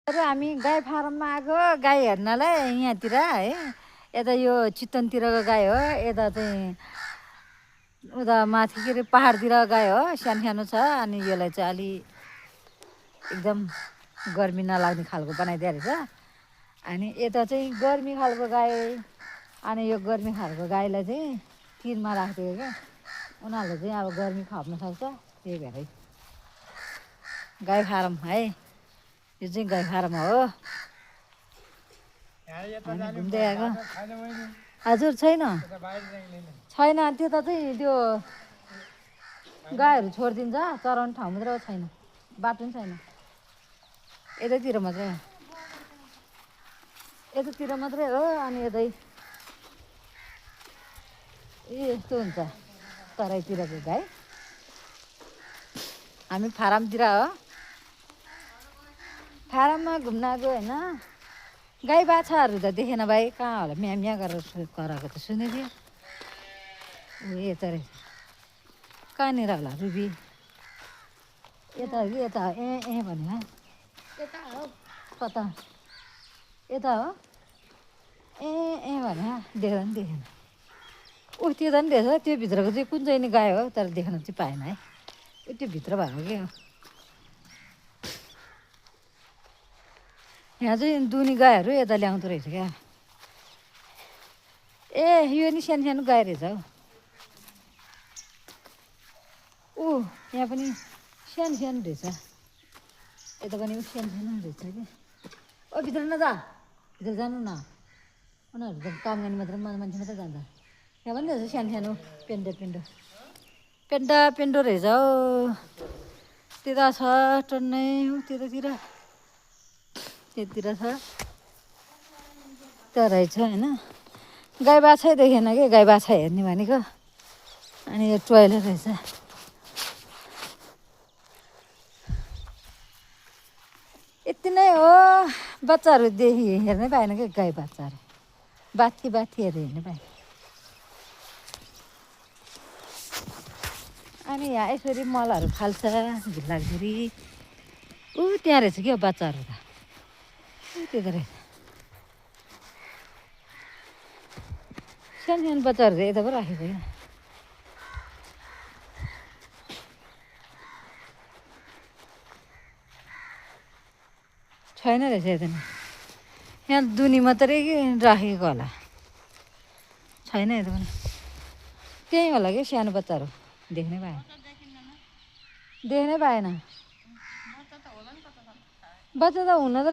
हामी गाई फारममा आएको गाई हेर्नलाई यहाँतिर है। यता यो चितवनतिरको गाई हो, यता चाहिँ उता माथि के अरे पहाडतिर गाई हो, सानो सानो छ। अनि यसलाई चाहिँ अलि एकदम गर्मी नलाग्ने खालको बनाइदिएको रहेछ। अनि यता चाहिँ गर्मी खालको गाई, अनि यो गर्मी खालको गाईलाई चाहिँ तिनमा राखिदिएको क्या। उनीहरूले चाहिँ अब गर्मी खप्न सक्छ, त्यही भएर गाई फारम है। यो चाहिँ गाई फारम हो। घुम्दै आएको हजुर छैन छैन, त्यता चाहिँ त्यो गाईहरू छोडिदिन्छ, चराउने ठाउँ मात्रै छैन, बाटो पनि छैन। यतैतिर मात्रै हो, यतातिर मात्रै हो। अनि यतै यस्तो हुन्छ तराईतिरको गाई। हामी फारमतिर हो, फारममा घुम्न आएको होइन। गाई बाछाहरू त देखेन भाइ, कहाँ होला, म्या म्या गरेर कराएको त सुनेको थियो। यता रहेछ, कहाँनिर होला रुबी? यता हो कि यता हो? ए भन्यो कता? यता हो ए भन्यो, देख्दा पनि देखेन। त्यो त नि रहेछ, त्यो भित्रको चाहिँ कुन चाहिँ नि गाई हो, तर देख्न चाहिँ पाएन है। त्यो भित्र भएको के हो। यहाँ चाहिँ दुनी गाईहरू यता ल्याउँदो रहेछ क्या। यो नि सानो सानो गाई रहेछ हौ। यहाँ पनि सानो सानो रहेछ, यता पनि सानो सानो रहेछ कि। भित्र नजा, भित्र जानु न, उनीहरू त काम गर्ने मात्रै, मान्छे मात्रै जान्छ। यहाँ पनि रहेछ सानो सानो पेन्डो रहेछ हौ। त्यता छ टन्नै, त्यतातिर त्यतिर छ त रहेछ होइन। गाई बाछै देखेन कि, गाई बाछा हेर्ने भनेको। अनि यो टोइलेट रहेछ। यति नै हो, बच्चाहरू हेर्नै पाएन कि, गाई बच्चाहरू बाथीहरू हेर्नै पाएन। अनि यहाँ यसरी मलहरू फाल्छ घिर्लाघिरी। त्यहाँ रहेछ क्या बच्चाहरू त, त्यो त रहेछ सानो सानो बच्चाहरू चाहिँ यता पो राखेको क्या। छैन रहेछ यता नि, यहाँ दुनी मात्रै राखेको होला, छैन यता पनि। त्यहीँ होला कि सानो बच्चाहरू, देख्नै पाएन। बच्चा त हुन त